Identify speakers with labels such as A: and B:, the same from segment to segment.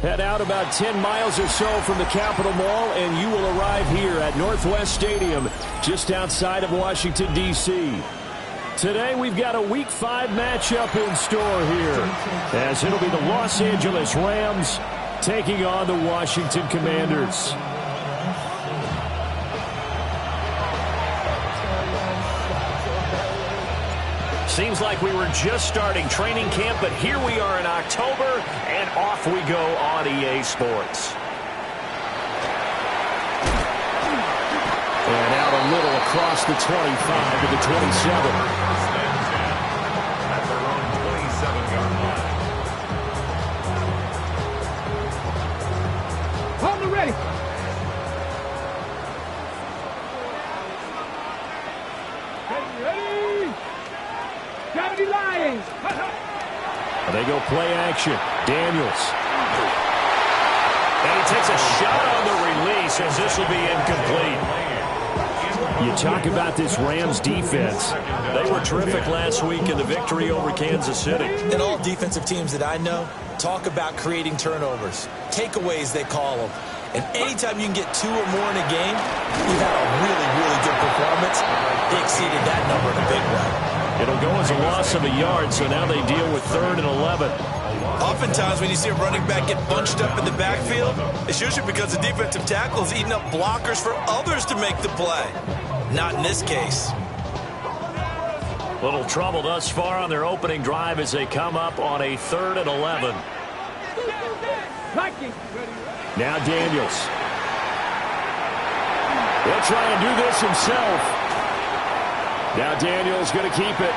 A: Head out about 10 miles or so from the Capitol Mall, and you will arrive here at Northwest Stadium, just outside of Washington, D.C. Today, we've got a Week 5 matchup in store here, as it'll be the Los Angeles Rams taking on the Washington Commanders.
B: Seems like we were just starting training camp, but here we are in October, and off we go on EA Sports.
A: And out a little across the 25 to the 27.
C: At their own 27-yard line.
D: Hold the ready.
A: They go play action. Daniels.
B: And he takes a shot on the release, as this will be incomplete.
A: You talk about this Rams defense.
B: They were terrific last week in the victory over Kansas City.
E: And all defensive teams that I know talk about creating turnovers. Takeaways, they call them. And anytime you can get 2 or more in a game, you've had a really, really good performance. They exceeded that number in a big way.
A: It'll go as a loss of a yard, so now they deal with 3rd and 11.
E: Oftentimes when you see a running back get bunched up in the backfield, it's usually because the defensive tackle is eating up blockers for others to make the play. Not in this case.
B: Little trouble thus far on their opening drive as they come up on a 3rd and 11.
A: Now Daniels. He'll try and do this himself. Now Daniels going to keep it.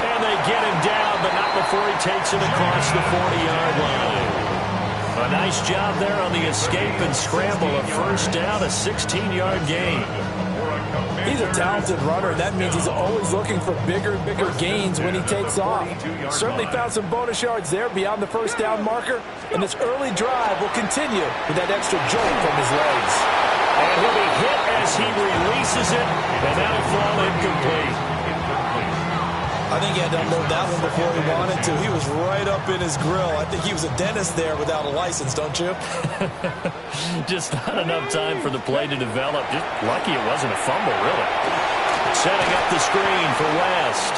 B: And they get him down, but not before he takes it across the 40-yard line. A nice job there on the escape and scramble. A first down, a 16-yard gain.
F: He's a talented runner, and that means he's always looking for bigger and bigger gains when he takes off. Certainly found some bonus yards there beyond the first down marker, and this early drive will continue with that extra jolt from his legs.
B: And he'll be hit as he releases it, and that'll fall incomplete.
E: I think he had to unload that one before he wanted to. He was right up in his grill. I think he was a dentist there without a license, don't you?
B: Just not enough time for the play to develop. Just lucky it wasn't a fumble, really. Setting up the screen for West.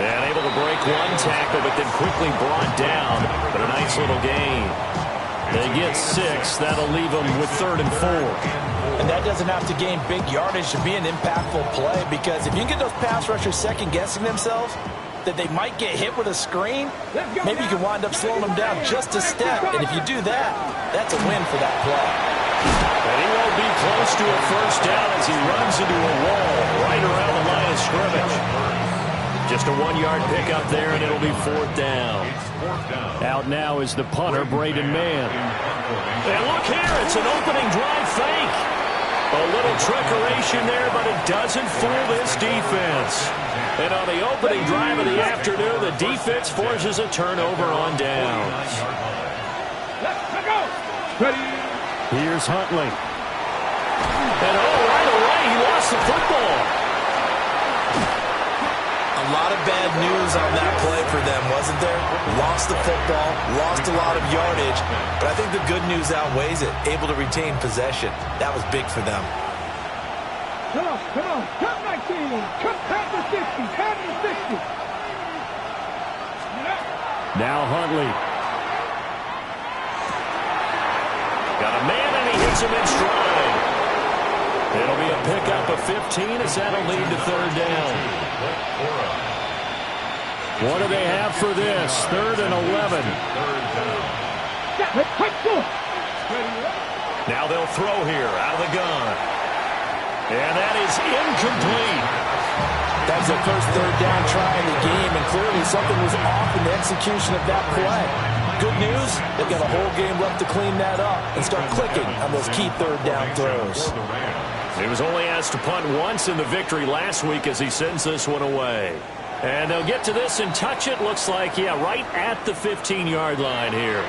B: And able to break one tackle, but then quickly brought down. But a nice little gain. They get 6. That'll leave them with 3rd and 4.
F: And that doesn't have to gain big yardage to be an impactful play, because if you can get those pass rushers second-guessing themselves that they might get hit with a screen, maybe you can wind up slowing them down just a step. And if you do that, that's a win for that play.
B: And he won't be close to a first down as he runs into a wall right around the line of scrimmage. Just a 1-yard pickup there, and it'll be 4th down.
A: Out now is the punter, Braden Mann.
B: And look here, it's an opening drive fake. A little trickeration there, but it doesn't fool this defense. And on the opening drive of the afternoon, the defense forces a turnover on downs.
A: Here's Huntley.
B: And right away, he lost the football.
E: A lot of bad news on that play for them, wasn't there? Lost the football, lost a lot of yardage, but I think the good news outweighs it. Able to retain possession. That was big for them.
D: Come on, cut 19, cut past the 60, past the 60.
A: Now Huntley.
B: Got a man, and he hits him in stride. It'll be a pickup of 15 as that'll lead to 3rd down.
A: What do they have for this? 3rd and 11.
B: Now they'll throw here out of the gun. And that is incomplete.
F: That was their first 3rd down try in the game, and clearly something was off in the execution of that play. Good news, they've got a whole game left to clean that up and start clicking on those key 3rd down throws.
B: He was only asked to punt once in the victory last week as he sends this one away. And they'll get to this and touch it. Looks like, yeah, right at the 15-yard line here.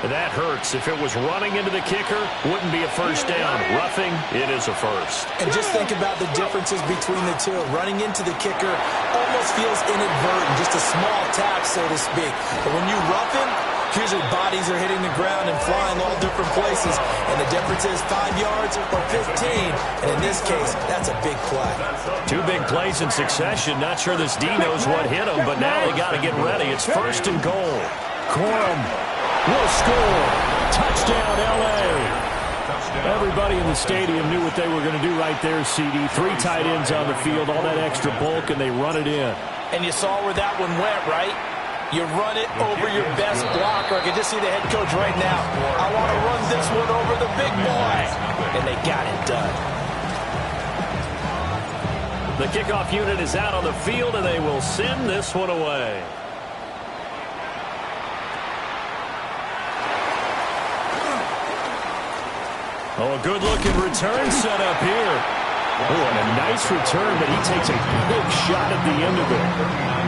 B: That hurts. If it was running into the kicker, wouldn't be a first down. Roughing, it is a first.
E: And just think about the differences between the two. Running into the kicker almost feels inadvertent, just a small tap, so to speak. But when you rough him, usually bodies are hitting the ground and flying all different places. And the difference is 5 yards or 15. And in this case, that's a big play.
B: 2 big plays in succession. Not sure this D knows what hit him, but now they got to get ready. It's 1st and goal. Corum will score. Touchdown, L.A. Everybody in the stadium knew what they were going to do right there, CD. 3 tight ends on the field, all that extra bulk, and they run it in.
F: And you saw where that one went, right? You run it over your best blocker. I can just see the head coach right now. I want to run this one over the big boy. And they got it done.
B: The kickoff unit is out on the field, and they will send this one away. Oh, a good-looking return set up here. Oh, and a nice return, but he takes a big shot at the end of it.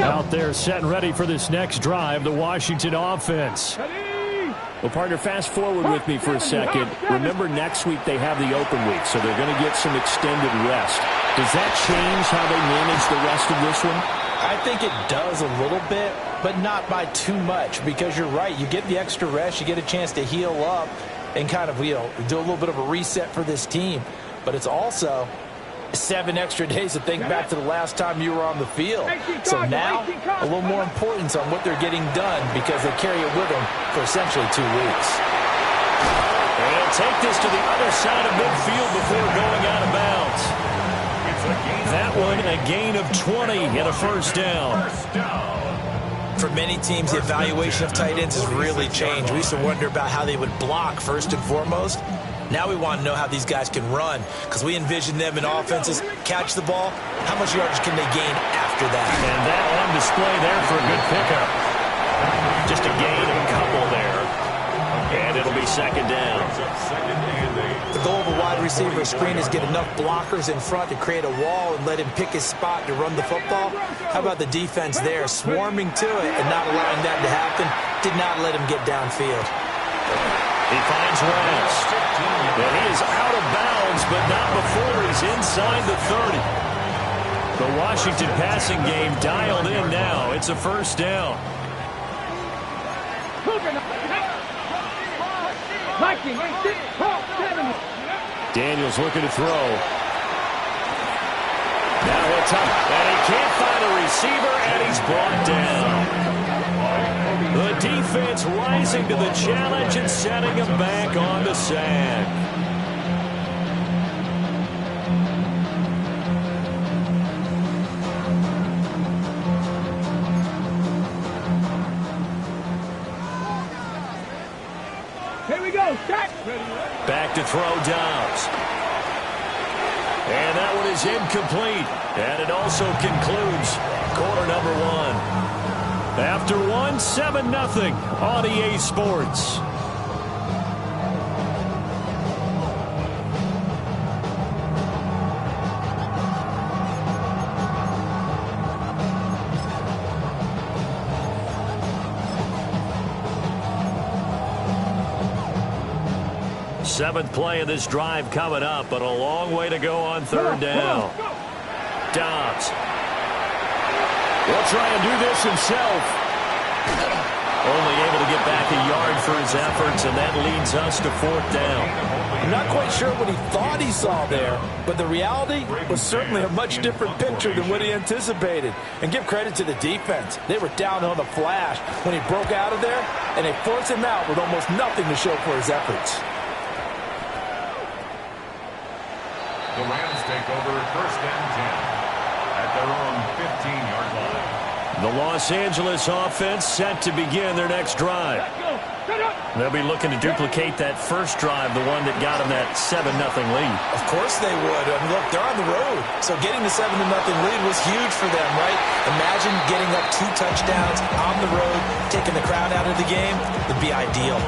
B: Out there set and ready for this next drive, the Washington offense. Well, partner, fast forward with me for a second. Remember, next week they have the open week, so they're going to get some extended rest. Does that change how they manage the rest of this one?
F: I think it does a little bit, but not by too much, because you're right. You get the extra rest. You get a chance to heal up and kind of, do a little bit of a reset for this team. But it's also 7 extra days to think back to the last time you were on the field. So now, a little more importance on what they're getting done because they carry it with them for essentially 2 weeks.
B: And he'll take this to the other side of midfield before going out of bounds. That one, a gain of 20 and a first down.
E: For many teams, the evaluation of tight ends has really changed. We used to wonder about how they would block first and foremost. Now we want to know how these guys can run, because we envision them in offenses catch the ball. How much yardage can they gain after that?
B: And that on display there for a good pickup. Just a gain of a couple there. And it'll be 2nd down.
E: The goal of a wide receiver screen is get enough blockers in front to create a wall and let him pick his spot to run the football. How about the defense there, swarming to it and not allowing that to happen? Did not let him get downfield.
B: He finds rest. And he is out of bounds, but not before he's inside the 30. The Washington passing game dialed in now. It's a first down. Daniels looking to throw. Now he'll tuck, and he can't find a receiver, and he's brought down. The defense rising to the challenge and setting him back on the sack.
D: Here we go, set.
B: Back to throw Dobbs. And that one is incomplete. And it also concludes quarter number 1. After 1, 7-0 on EA Sports. Seventh play of this drive coming up, but a long way to go on 3rd down. Dobbs will try and do this himself. Only able to get back a yard for his efforts, and that leads us to 4th down.
F: I'm not quite sure what he thought he saw there, but the reality was certainly a much different picture than what he anticipated. And give credit to the defense. They were down on the flash when he broke out of there, and they forced him out with almost nothing to show for his efforts.
C: The Rams take over 1st and 10 at their own 15-yard line.
B: The Los Angeles offense set to begin their next drive. They'll be looking to duplicate that first drive, the one that got them that 7-0 lead.
E: Of course they would. I mean, look, they're on the road. So getting the 7-0 lead was huge for them, right? Imagine getting up 2 touchdowns on the road, taking the crowd out of the game. Would be ideal.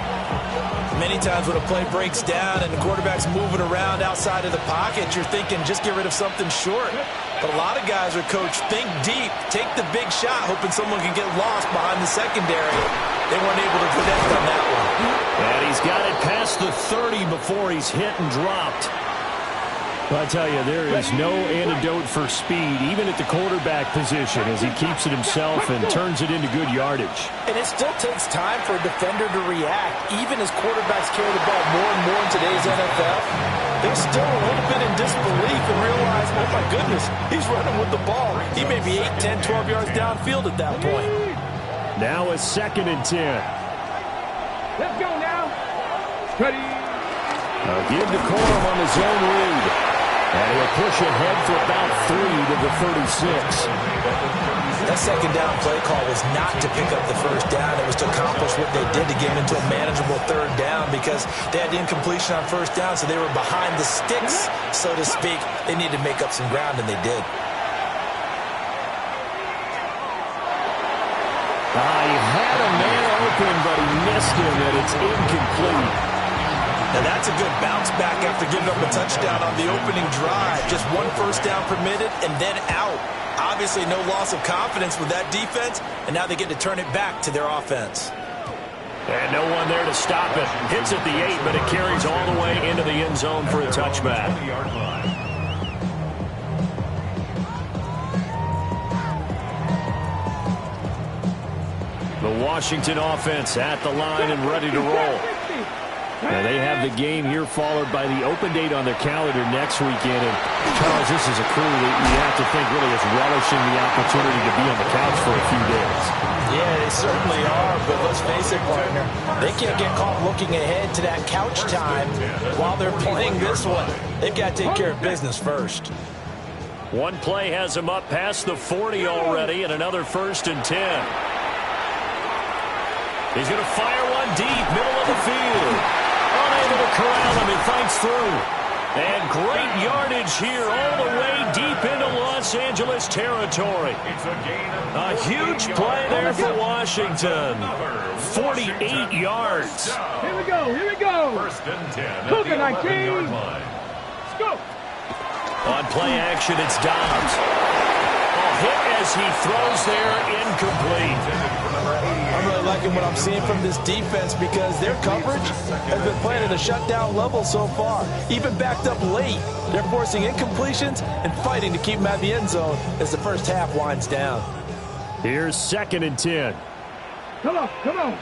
E: Many times when a play breaks down and the quarterback's moving around outside of the pocket, you're thinking just get rid of something short. But a lot of guys are coached, think deep, take the big shot, hoping someone can get lost behind the secondary. They weren't able to connect on that one.
B: And he's got it past the 30 before he's hit and dropped.
A: I tell you, there is no antidote for speed, even at the quarterback position, as he keeps it himself and turns it into good yardage.
F: And it still takes time for a defender to react. Even as quarterbacks carry the ball more and more in today's NFL, they're still a little bit in disbelief and realize, oh my goodness, he's running with the ball. He may be 8, 10, 12 yards downfield at that point.
A: Now a 2nd and 10.
D: Let's go now. Ready.
A: Give the Corum on the zone read. And he'll push ahead for about 3 to the 36.
E: That second down play call was not to pick up the first down. It was to accomplish what they did to get into a manageable 3rd down because they had incompletion on 1st down, so they were behind the sticks, so to speak. They needed to make up some ground, and they did.
A: He had a man open, but he missed him, and it's incomplete.
E: Now that's a good bounce back after giving up a touchdown on the opening drive. Just 1 first down permitted and then out. Obviously no loss of confidence with that defense, and now they get to turn it back to their offense.
B: And no one there to stop it. Hits at the 8, but it carries all the way into the end zone for a touchback. The Washington offense at the line and ready to roll.
A: Now they have the game here followed by the open date on their calendar next weekend. And Charles, this is a crew that you have to think really is relishing the opportunity to be on the couch for a few days.
F: Yeah, they certainly are, but let's face it, partner, they can't get caught looking ahead to that couch time while they're playing this one. They've got to take care of business first.
B: One play has him up past the 40 already, and another 1st and 10. He's going to fire one deep, middle of the field. Unable to corral him, he fights through. And great yardage here all the way deep into Los Angeles territory. A huge play there for Washington. 48 yards.
D: Here we go, here we go.
C: 1st and 10.
D: Cougar 19. Let's go.
B: On play action, it's Dobbs. A hit as he throws there, incomplete.
F: I'm really liking what I'm seeing from this defense because their coverage has been playing at a shutdown level so far. Even backed up late, they're forcing incompletions and fighting to keep them at the end zone as the first half winds down.
A: Here's 2nd and 10.
D: Come on, come on.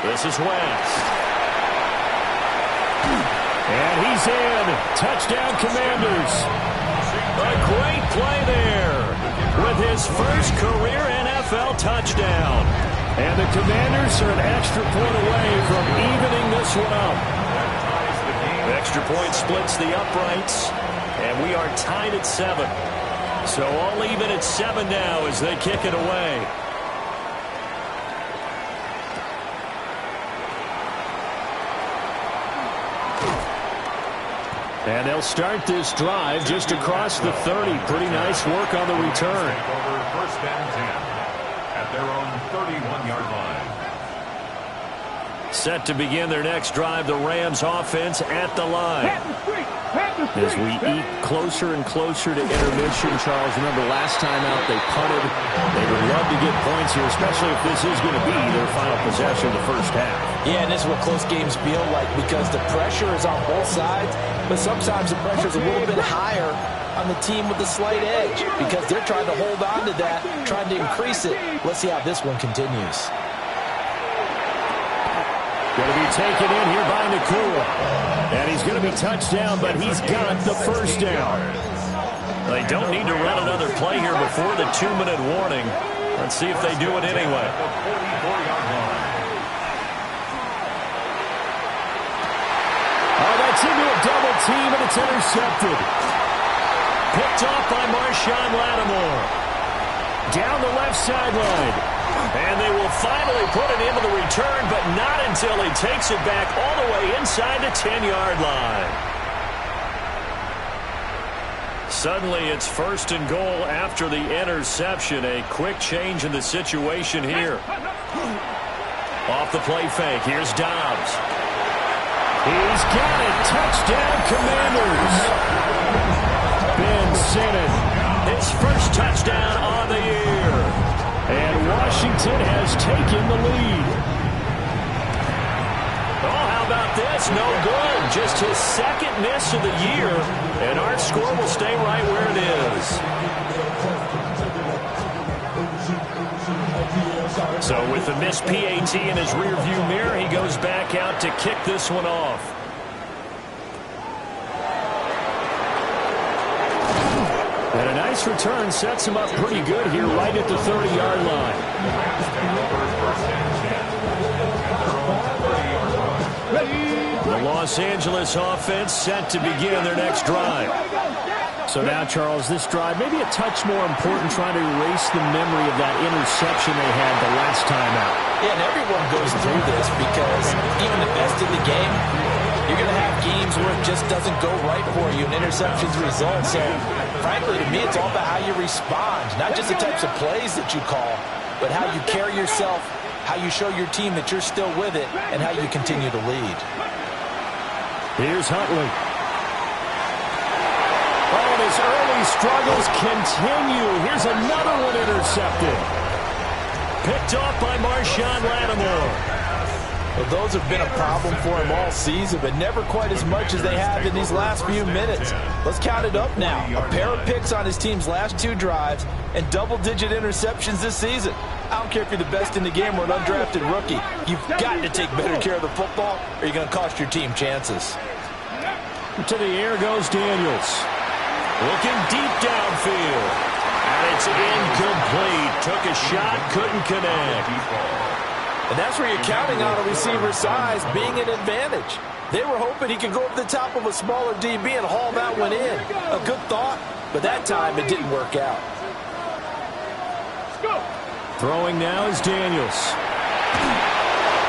B: This is Wentz.
A: And he's in. Touchdown, Commanders.
B: A great play there with his first career NFL touchdown.
A: And the Commanders are an extra point away from evening this one up.
B: Extra point splits the uprights, and we are tied at 7. So all even at 7 now as they kick it away.
A: And they'll start this drive just across the 30. Pretty nice work on the return.
C: Over 1st and 10 at their own 31-yard line.
B: Set to begin their next drive, the Rams offense at the line.
A: As we eat closer and closer to intermission, Charles, remember last time out they punted. They would love to get points here, especially if this is going to be their final possession of the first half.
F: Yeah, and this is what close games feel like because the pressure is on both sides, but sometimes the pressure is a little bit higher on the team with the slight edge because they're trying to hold on to that, trying to increase it. Let's see how this one continues.
A: Going to be taken in here by Nakua. And he's going to be touched down, but he's got the first down.
B: They don't need to run another play here before the 2-minute warning. Let's see if they do it anyway.
A: Oh, that's into a double team, and it's intercepted.
B: Picked off by Marshawn Lattimore.
A: down the left sideline.
B: And they will finally put it into the return, but not until he takes it back all the way inside the 10-yard line. Suddenly, it's 1st and goal after the interception. A quick change in the situation here. Off the play fake, here's Dobbs.
A: He's got it. Touchdown, Commanders. Ben Sinnen,
B: His first touchdown on the year.
A: and Washington has taken the lead.
B: Oh, how about this? No good. Just his second miss of the year, and our score will stay right where it is. So with the missed PAT in his rearview mirror, he goes back out to kick this one off.
A: And a nice return sets him up pretty good here right at the 30-yard line.
B: The Los Angeles offense set to begin their next drive.
A: So now, Charles, this drive maybe a touch more important, trying to erase the memory of that interception they had the last time out.
F: Yeah, and everyone goes through this because even the best in the game, you're going to have games where it just doesn't go right for you and interceptions result. So, frankly, to me, it's all about how you respond, not just the types of plays that you call, but how you carry yourself, how you show your team that you're still with it, and how you continue to lead.
A: Here's Huntley. Oh, and his early struggles continue. Here's another one intercepted.
B: Picked off by Marshawn Lattimore.
F: Well, those have been a problem for him all season, but never quite as much as they have in these last few minutes. Let's count it up now. A pair of picks on his team's last 2 drives and double-digit interceptions this season. I don't care if you're the best in the game or an undrafted rookie. You've got to take better care of the football or you're going to cost your team chances.
A: To the air goes Daniels.
B: Looking deep downfield. And it's incomplete. Took a shot, couldn't connect.
F: And that's where you're counting on a receiver's size being an advantage. They were hoping he could go over the top of a smaller DB and haul that one in. A good thought, but that time it didn't work out.
A: Throwing now is Daniels.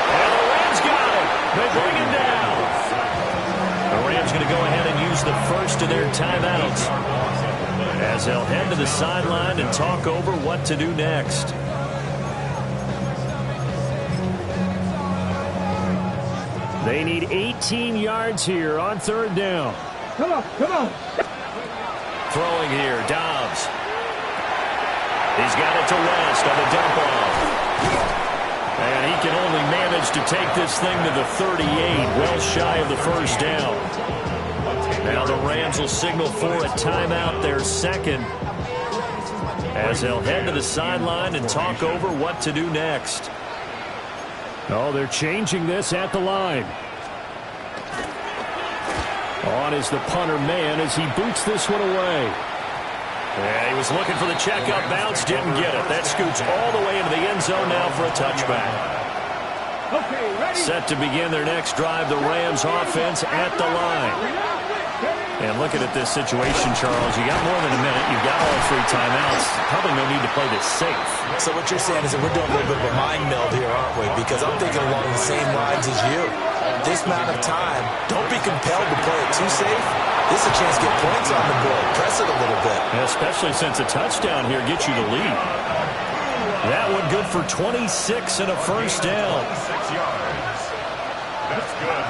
B: And the Rams got it. They bring him down. The Rams going to go ahead and use the first of their timeouts as they'll head to the sideline and talk over what to do next.
A: They need 18 yards here on 3rd down.
D: Come on, come on.
B: Throwing here, Dobbs. He's got it to West on the dump off. And he can only manage to take this thing to the 38, well shy of the first down. Now the Rams will signal for a timeout, their second, as they'll head to the sideline and talk over what to do next.
A: Oh, they're changing this at the line. On is the punter man as he boots this one away.
B: Yeah, he was looking for the checkup bounce, didn't get it. That scoots all the way into the end zone now for a touchback.
D: Okay, ready.
B: Set to begin their next drive, the Rams offense at the line. And looking at this situation, Charles, you got more than a minute. You've got all 3 timeouts. Probably no need to play this safe.
F: So what you're saying is that we're doing a little bit of a mind meld here, aren't we? Because I'm thinking along the same lines as you. This amount of time, don't be compelled to play it too safe. This is a chance to get points on the board. Press it a little bit.
B: And especially since a touchdown here gets you the lead. That one good for 26 and a first down.
C: 6 yards. That's good.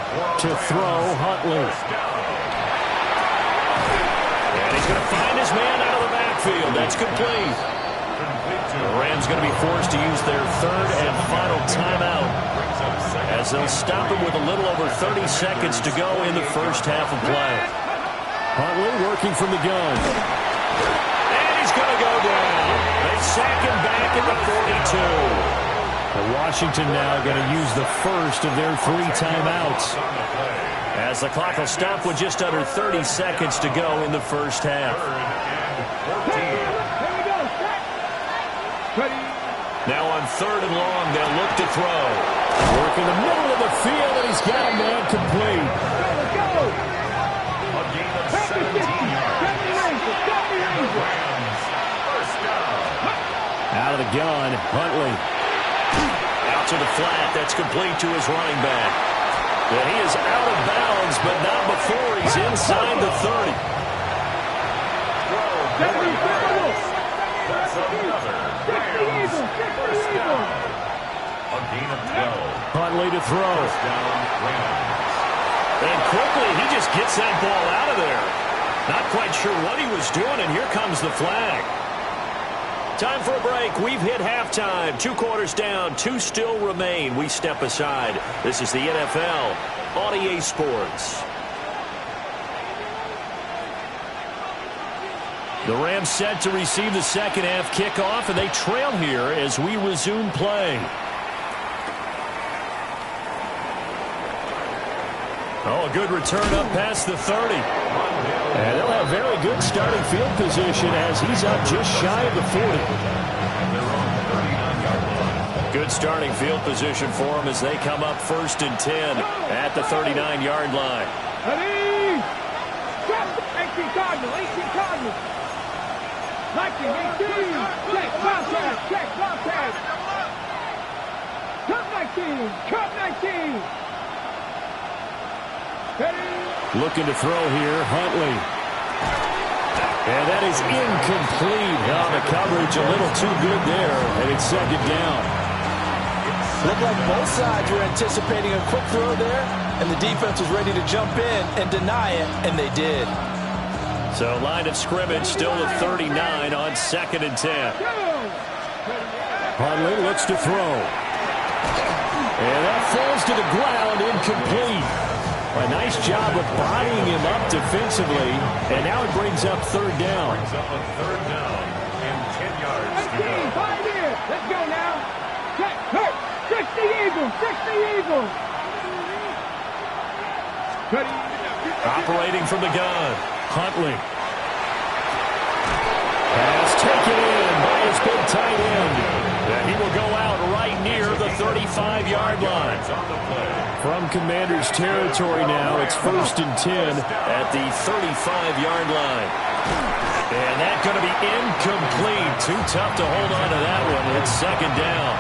A: To throw, Huntley.
B: And he's going to find his man out of the backfield. That's complete. The Rams going to be forced to use their 3rd and final timeout as they'll stop him with a little over 30 seconds to go in the first half of play.
A: Huntley working from the gun.
B: And he's going to go down. They sack him back at the 42.
A: Washington now going to use the first of their 3 timeouts.
B: As the clock will stop with just under 30 seconds to go in the first half. Now on 3rd and long, they'll look to throw.
A: Work in the middle of the field, and he's got a man complete.
C: A gain of 17 yards. Rams, first down.
A: Out of the gun, Huntley.
B: Out to the flat. That's complete to his running back. And he is out of bounds, but not before he's inside the 30.
C: That's another Rams first down. A gain of 12.
A: Huntley to throw.
C: First down, Rams.
B: And quickly, he just gets that ball out of there. Not quite sure what he was doing, and here comes the flag. Time for a break. We've hit halftime. 2 quarters down. 2 still remain. We step aside. This is the NFL on EA Sports. The Rams set to receive the second half kickoff, and they trail here as we resume play. Oh, a good return up past the 30. And they'll have very good starting field position as he's up just shy of the 40. Good starting field position for them as they come up 1st and 10 at the 39-yard line.
D: 18 Cardinals, 18 Cardinals. 19, 18. Check, contact, check, contact. Cut 19, cut 19.
A: Looking to throw here, Huntley. And that is incomplete. Oh, the coverage a little too good there, and it's second down.
F: Looked like both sides were anticipating a quick throw there, and the defense was ready to jump in and deny it, and they did.
B: So line of scrimmage still at 39 on 2nd and 10.
A: Huntley looks to throw. And that falls to the ground, incomplete. A nice job of bodying him up defensively, and now it brings up 3rd down.
C: Brings up a 3rd down and 10 yards to go.
D: 5 here. Let's go now. Check, hurt. 60 Eagles, 60 Eagles.
B: Operating from the gun, Huntley.
A: Pass taken in by his big tight end.
B: And he will go out right near the 35-yard line.
A: From Commander's territory now, it's 1st and 10
B: at the 35-yard line. And that's going to be incomplete. Too tough to hold on to that one. It's 2nd down.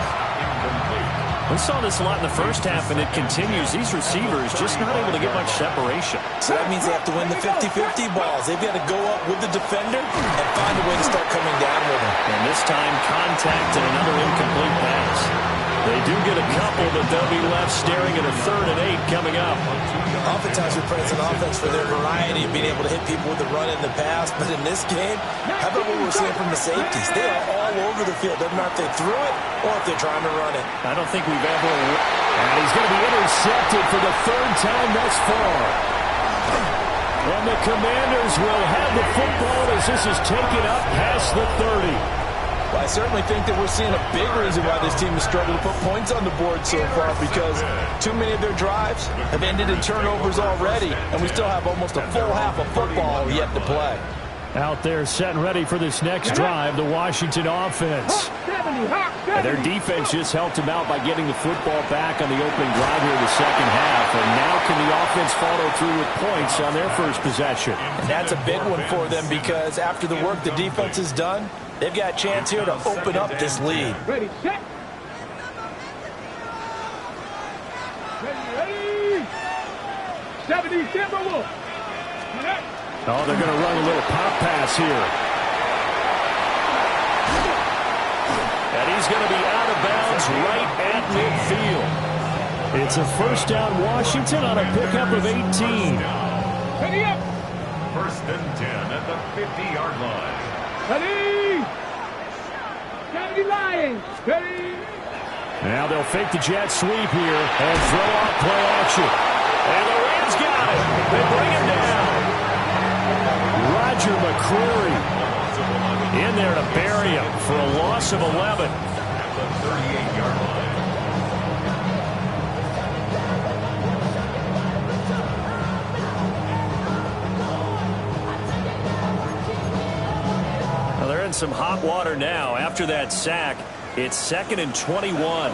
B: We saw this a lot in the first half, and it continues. These receivers just not able to get much separation.
F: So that means they have to win the 50-50 balls. They've got to go up with the defender and find a way to start coming down with him.
B: And this time, contact and another incomplete pass. They do get a couple, but they'll be left staring at a 3rd and 8 coming up.
F: Oftentimes we praise an offense for their variety of being able to hit people with the run and the pass, but in this game, how about what we're seeing from the safeties? They are all over the field. Doesn't matter if they threw it or if they're trying to run it.
B: I don't think we've ever...
A: And he's going to be intercepted for the 3rd time thus far. And the Commanders will have the football as this is taken up past the 30.
F: Well, I certainly think that we're seeing a big reason why this team has struggled to put points on the board so far, because too many of their drives have ended in turnovers already, and we still have almost a full half of football yet to play.
A: Out there set and ready for this next drive, the Washington offense. And their defense just helped them out by getting the football back on the opening drive here in the second half. And now can the offense follow through with points on their first possession?
F: And that's a big one for them, because after the work the defense has done, they've got a chance here to open up this lead.
D: Ready, set. Ready. 70 Timberwolves.
A: Oh, they're going to run a little pop pass here.
B: And he's going to be out of bounds right at midfield.
A: It's a 1st down Washington on a pickup of 18.
D: Ready up.
C: 1st and 10 at the 50-yard line.
D: Ready. 70 Lions. Ready.
A: Now they'll fake the jet sweep here and throw out play action.
B: And the Rams got it. They bring him down.
A: Roger McCreary in there to bury him for a loss of 11.
C: At the 38-yard line.
B: Well, they're in some hot water now. After that sack, it's 2nd and 21.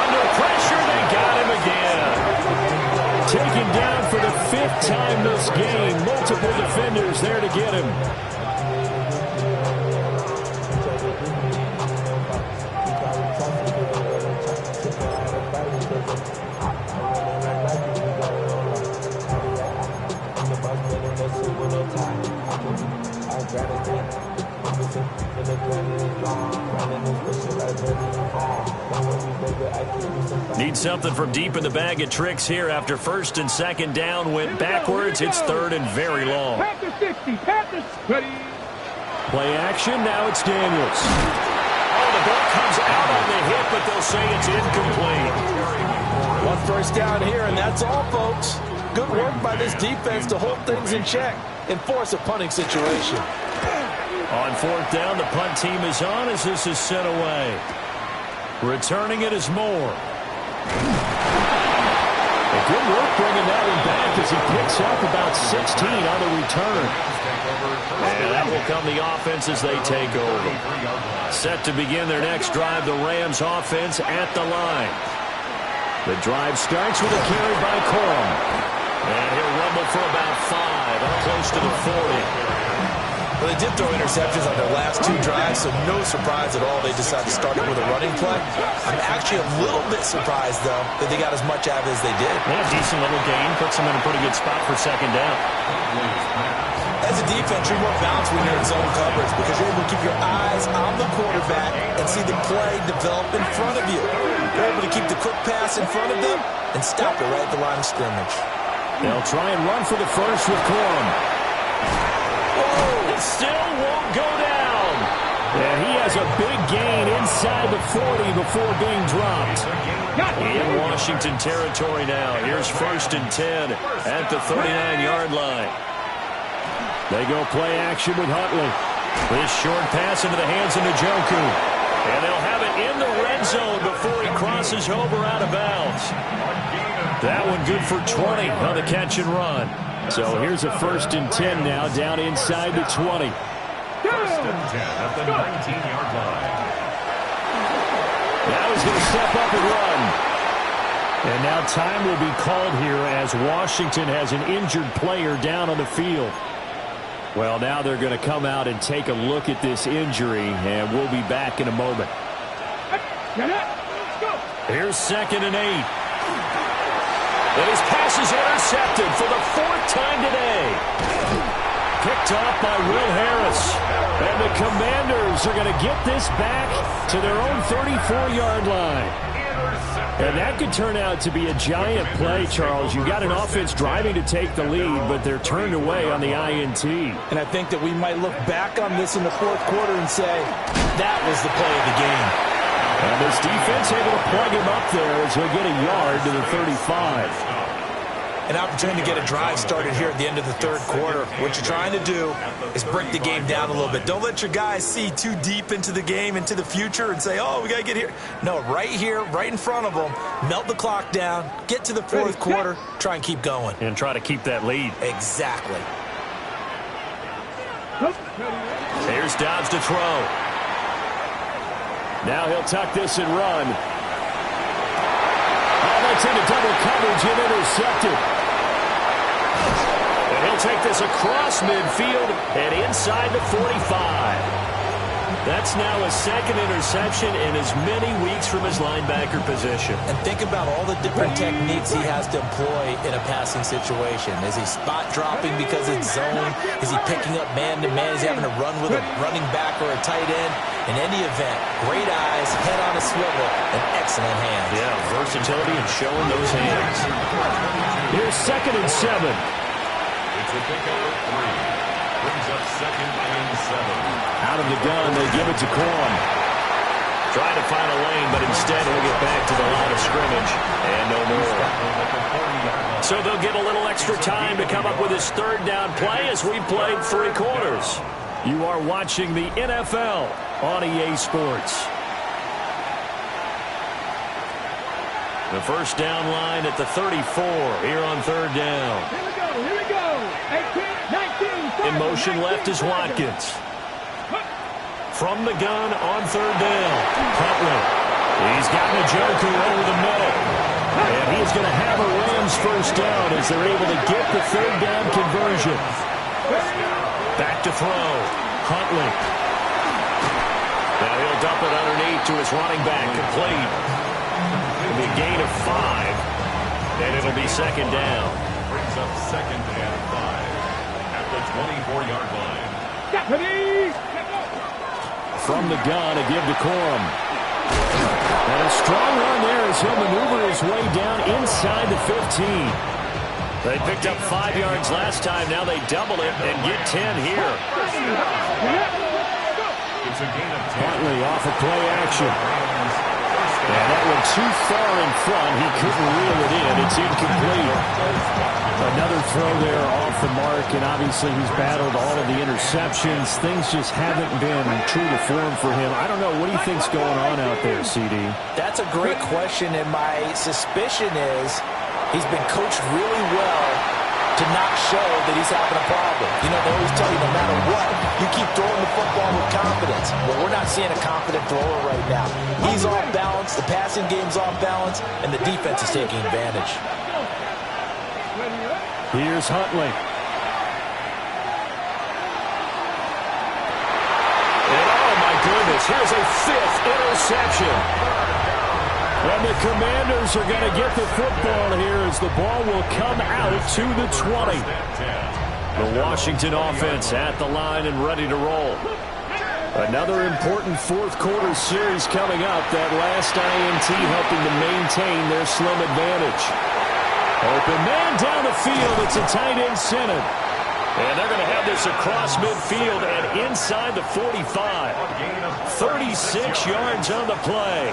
B: Under pressure, they got him again.
A: Taken down for the 5th time this game. Multiple defenders there to get him.
B: Need something from deep in the bag of tricks here after first and second down went backwards. It's third and very long.
A: Play action, now it's Daniels.
B: Oh, the ball comes out on the hit, but they'll say it's incomplete.
F: One first down here, and that's all, folks. Good work by this defense to hold things in check and force a punting situation.
B: On fourth down, the punt team is on as this is sent away. Returning it is Moore.
A: Good work bringing that one back as he picks up about 16 on the return.
B: And that will come the offense as they take over. Set to begin their next drive, the Rams offense at the line.
A: The drive starts with a carry by Corum.
B: And he'll rumble for about 5, up close to the 40.
E: Well, they did throw interceptions on their last 2 drives, so no surprise at all they decided to start it with a running play. I'm actually a little bit surprised, though, that they got as much out of it as they did.
B: Yeah, decent little gain. Puts them in a pretty good spot for second down.
E: As a defense, you're more balanced when you're in zone coverage because you're able to keep your eyes on the quarterback and see the play develop in front of you. You're able to keep the quick pass in front of them and stop it right at the line of scrimmage.
A: They'll try and run for the first with Corum.
B: It still won't go down.
A: And he has a big gain inside the 40 before being dropped.
B: In Washington territory now. Here's first and 10 at the 39-yard line.
A: They go play action with Huntley.
B: This short pass into the hands of Njoku. And they'll have it in the red zone before he crosses over out of bounds. That one good for 20 on the catch and run.
A: So here's a first and 10 now down inside the 20.
C: First and 10 at the 19-yard line.
A: Now he's going to step up and run. And now time will be called here as Washington has an injured player down on the field. Well, now they're going to come out and take a look at this injury, and we'll be back in a moment.
B: Here's second and 8. And his pass is intercepted for the 4th time today. Picked off by Will Harris.
A: And the Commanders are going to get this back to their own 34-yard line. And that could turn out to be a giant play, Charles. You've got an offense driving to take the lead, but they're turned away on the INT.
F: And I think that we might look back on this in the 4th quarter and say, that was the play of the game.
A: And this defense able to plug him up there as he'll get a yard to the 35.
E: An opportunity to get a drive started here at the end of the 3rd quarter. What you're trying to do is break the game down a little bit. Don't let your guys see too deep into the game, into the future, and say, oh, we got to get here. No, right here, right in front of them, melt the clock down, get to the 4th quarter, try and keep going.
B: And try to keep that lead.
E: Exactly.
B: Here's Dobbs to throw.
A: Now he'll tuck this and run. Oh, that's into double coverage and intercepted.
B: And he'll take this across midfield and inside the 45. That's now a 2nd interception in as many weeks from his linebacker position.
E: And think about all the different techniques he has to employ in a passing situation. Is he spot dropping because it's zone? Is he picking up man-to-man? Is he having to run with a running back or a tight end? In any event, great eyes, head on a swivel, and excellent hands.
B: Yeah, versatility and showing those hands.
A: Here's 2nd and 7.
C: It's a pickup of 3. Brings up 2nd and 7.
A: Out of the gun, they give it to Corum.
B: Trying to find a lane, but instead he'll get back to the line of scrimmage. And no more. So they'll get a little extra time to come up with his 3rd down play as we played 3 quarters.
A: You are watching the NFL on EA Sports.
B: The first down line at the 34 here on 3rd down.
D: Here we go. 18, 19.
B: In motion left is Watkins. From the gun on 3rd down. Huntley. He's got Njoku over the middle. And he's going to have a Rams first down as they're able to get the 3rd down conversion. Back to throw. Huntley. Now he'll dump it underneath to his running back. Complete. It'll be a gain of 5. And it'll be 2nd down.
C: Brings up 2nd and 5 at the 24-yard line.
A: From the gun, a give to Corum. And a strong run there as he'll maneuver his way down inside the 15.
B: They picked up 5 yards last time. Now they double it and get 10 here.
C: It's a gain of 10.
A: Huntley off of play action. And that one too far in front. He couldn't reel it in. It's incomplete. Another throw there off the mark, and obviously he's battled all of the interceptions. Things just haven't been true to form for him. I don't know. What do you think's going on out there, CD?
F: That's a great question, and my suspicion is he's been coached really well to not show that he's having a problem. You know, they always tell you no matter what, you keep throwing the football with confidence. Well, we're not seeing a confident thrower right now. He's off balance, the passing game's off balance, and the defense is taking advantage.
A: Here's Huntley.
B: And oh my goodness, here's a 5th interception.
A: And the Commanders are going to get the football here as the ball will come out to the 20.
B: The Washington offense at the line and ready to roll.
A: Another important fourth quarter series coming up. That last INT helping to maintain their slim advantage. Open man down the field. It's a tight end center.
B: And they're going to have this across midfield and inside the 45. 36 yards on the play.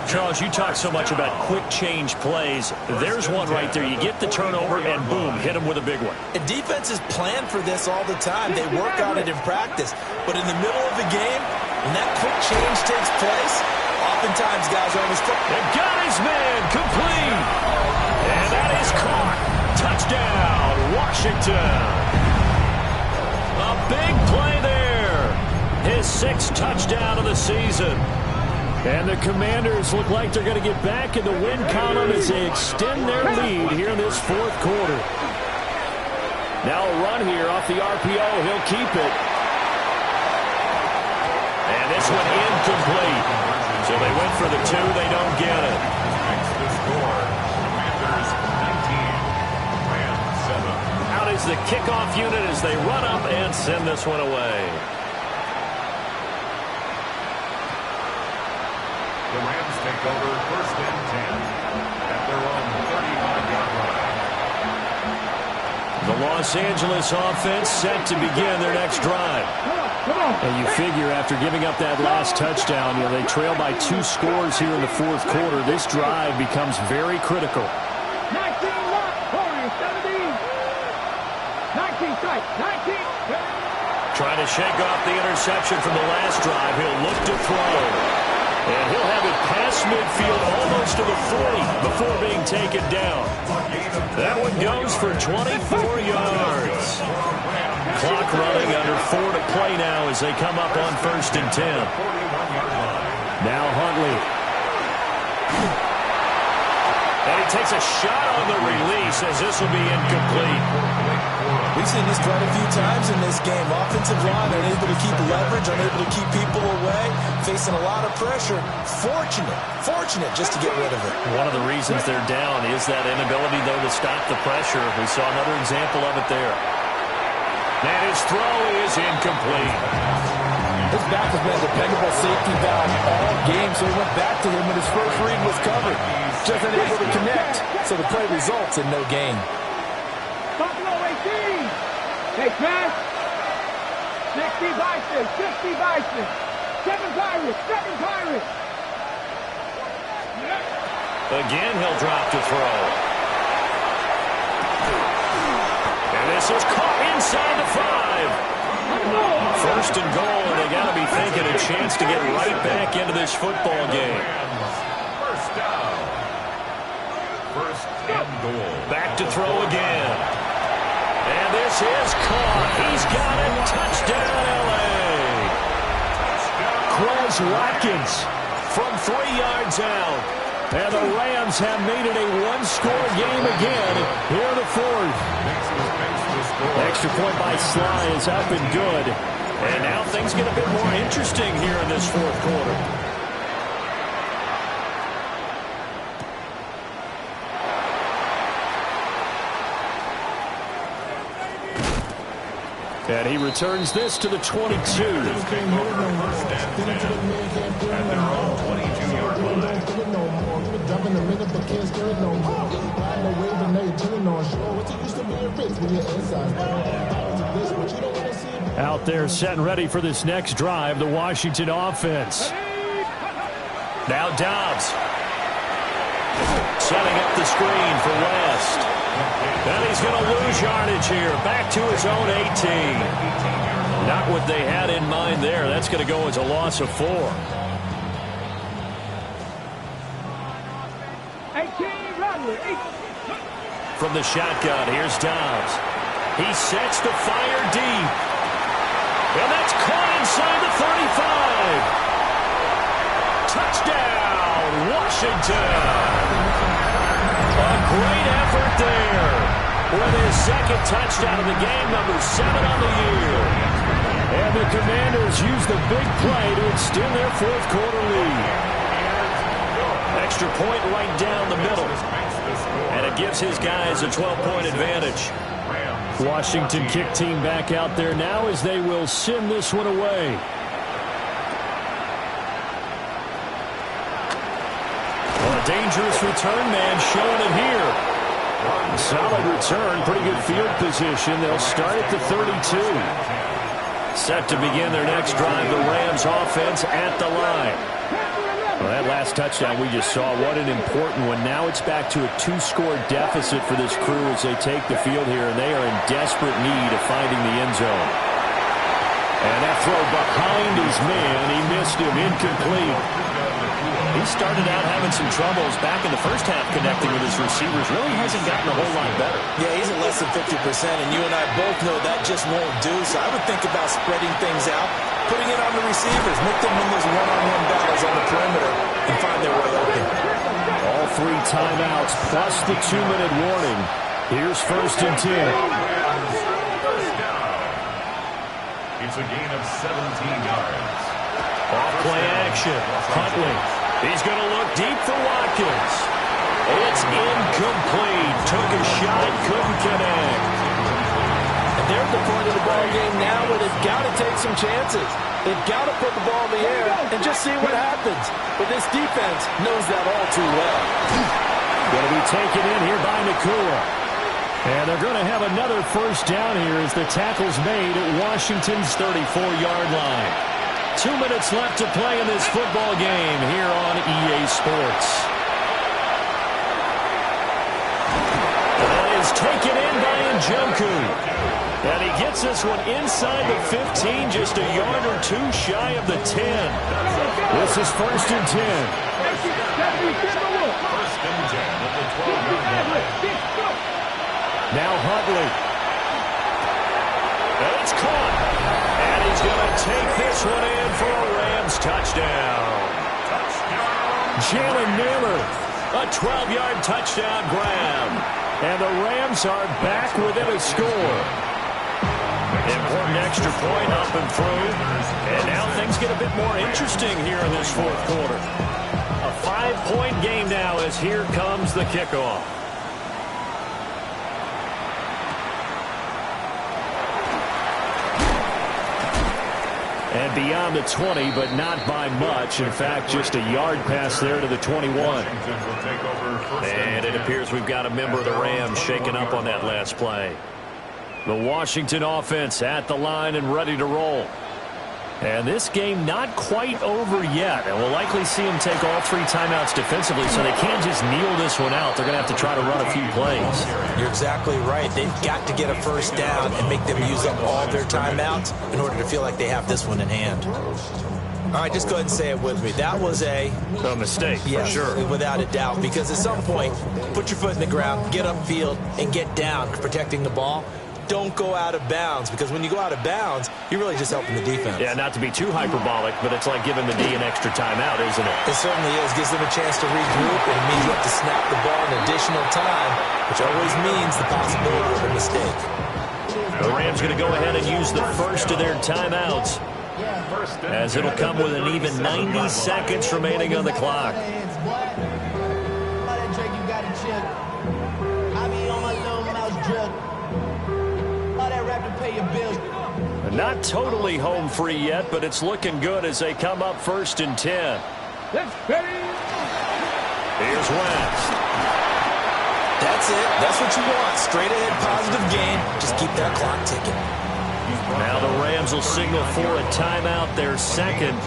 B: Charles, you talk so much about quick change plays. There's one right there. You get the turnover and boom, hit them with a big one.
E: And defenses plan for this all the time. They work on it in practice. But in the middle of the game, when that quick change takes place, oftentimes guys are on his foot.
B: And got his man complete. And that is caught. Touchdown, Washington. A big play there. His 6th touchdown of the season.
A: And the Commanders look like they're going to get back in the win column as they extend their lead here in this fourth quarter. Now a run here off the RPO. He'll keep it.
B: And this one incomplete. So they went for the 2. They don't get it.
C: Makes the score. Commanders 19. Rams 7.
B: Out is the kickoff unit as they run up and send this one away.
C: The Rams take over 1st and 10 at their own 35-yard line.
A: The Los Angeles offense set to begin their next drive. And you figure after giving up that last touchdown, they trail by 2 scores here in the fourth quarter. This drive becomes very critical.
D: 19 lock, 17. 19 tight, 19.
B: Trying to shake off the interception from the last drive. He'll look to throw. And he'll have it past midfield almost to the 40 before being taken down. That one goes for 24 yards. Clock running under 4 to play now as they come up on 1st and 10.
A: Now Huntley.
B: And he takes a shot on the release as this will be incomplete.
E: We've seen this quite a few times in this game. Offensive line unable to keep leverage, unable to keep people away, facing a lot of pressure. Fortunate just to get rid of it.
B: One of the reasons they're down is that inability, though, to stop the pressure. We saw another example of it there. And his throw is incomplete.
F: This back has been a dependable safety valve all game, so he went back to him when his first read was covered. Just unable to connect, so the play results in no gain.
D: Buffalo 18. Hey, pass. 60 Bison, 60 Bison. 7 Pirates, 7 Pirates.
B: Again, he'll drop to throw. And this is caught inside the 5. 1st and goal, and they got to be thinking a chance to get right back into this football game.
C: First down. 1st and goal.
B: Back to throw again. And this is caught. He's got it. Touchdown, L.A.
A: Quez Watkins
B: From 3 yards out.
A: And the Rams have made it a one-score game again here in the fourth. Extra point by Sly is up and good.
B: And now things get a bit more interesting here in this fourth quarter.
A: And he returns this to the 22.
C: First and 10 at their own 29.
A: Out there set and ready for this next drive, the Washington offense.
B: Now Dobbs. Setting up the screen for West. And he's going to lose yardage here. Back to his own 18. Not what they had in mind there. That's going to go as a loss of 4.
D: 18, Rodley.
B: From the shotgun, here's Dobbs. He sets the fire deep. And that's caught inside the 35. Touchdown, Washington. A great effort there. With his second touchdown of the game, number 7 on the year.
A: And the Commanders use the big play to extend their fourth quarter lead.
B: Extra point right down the middle. And it gives his guys a 12-point advantage.
A: Washington kick team back out there now as they will send this one away.
B: Well, a dangerous return man showing it here.
A: Solid return, pretty good field position. They'll start at the 32.
B: Set to begin their next drive, the Rams offense at the line.
A: Well, that last touchdown we just saw, what an important one. Now it's back to a 2-score deficit for this crew as they take the field here, and they are in desperate need of finding the end zone. And that throw behind his man, he missed him, incomplete.
B: He started out having some troubles back in the first half connecting with his receivers. Really hasn't gotten a whole lot better.
E: Yeah, he's at less than 50%, and you and I both know that just won't do. So I would think about spreading things out, putting it on the receivers, make them win those one-on-one battles on the perimeter, and find their way open.
A: All 3 timeouts plus the 2-minute warning. Here's 1st and 10.
C: It's a gain of 17 yards.
B: Off play action. Huntley. He's going to look deep for Watkins. It's incomplete. Took a shot, couldn't connect.
F: And they're at the point of the ball game now where they've got to take some chances. They've got to put the ball in the air and just see what happens. But this defense knows that all too well.
A: Going to be taken in here by Nakua. And they're going to have another first down here as the tackle's made at Washington's 34-yard line. 2 minutes left to play in this football game here on EA Sports. That is taken in by Njoku. And he gets this one inside the 15, just a yard or 2 shy of the 10. This is 1st and 10. Now Huntley.
B: And it's caught. And he's going to take this one in for a Rams touchdown.
A: Jalen Naylor.
B: A 12-yard touchdown grab.
A: And the Rams are back within a score.
B: Important extra point up and through. And now things get a bit more interesting here in this fourth quarter. A 5-point game now as here comes the kickoff.
A: And beyond the 20, but not by much. In fact, just a yard pass there to the 21.
B: And it appears we've got a member of the Rams shaking up on that last play.
A: The Washington offense at the line and ready to roll. And this game not quite over yet. And we'll likely see them take all 3 timeouts defensively, so they can't just kneel this one out. They're going to have to try to run a few plays.
E: You're exactly right. They've got to get a first down and make them use up all their timeouts in order to feel like they have this one in hand. All right, just go ahead and say it with me. That was a
B: mistake,
E: yes,
B: for sure.
E: Without a doubt, because at some point, put your foot in the ground, get upfield, and get down protecting the ball. Don't go out of bounds, because when you go out of bounds, you're really just helping the defense.
B: Yeah, not to be too hyperbolic, but it's like giving the D an extra timeout, isn't it?
E: It certainly is. Gives them a chance to regroup, and it means you have to snap the ball in additional time, which always means the possibility of a mistake.
B: The Rams going to go ahead and use the first of their timeouts, as it'll come with an even 90 seconds remaining on the clock.
A: Not totally home free yet, but it's looking good as they come up 1st and 10.
B: Here's West.
E: That's it. That's what you want. Straight ahead, positive game. Just keep that clock ticking.
B: Now the Rams will signal for a timeout, their second,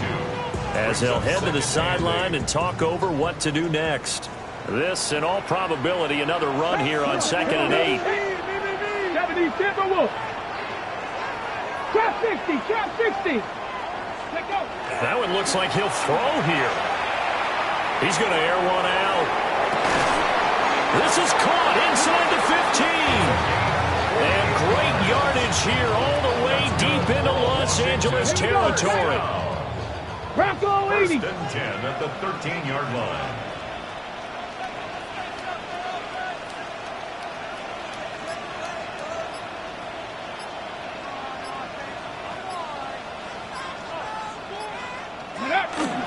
B: as they'll head to the sideline and talk over what to do next. This, in all probability, another run here on 2nd and 8.
D: Trap 60, trap 60.
B: That one looks like he'll throw here. He's going to air one out. This is caught inside the 15. And great yardage here all the way deep into Los Angeles territory.
D: Bronco 80.
C: 1st and 10 at the 13-yard line.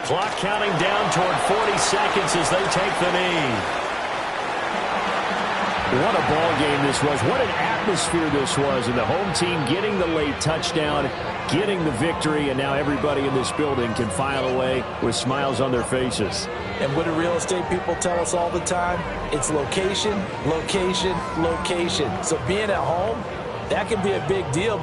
B: Clock counting down toward 40 seconds as they take the knee.
A: What a ball game this was. What an atmosphere this was. And the home team getting the late touchdown, getting the victory, and now everybody in this building can file away with smiles on their faces.
F: And what do real estate people tell us all the time? It's location, location, location. So being at home, that can be a big deal.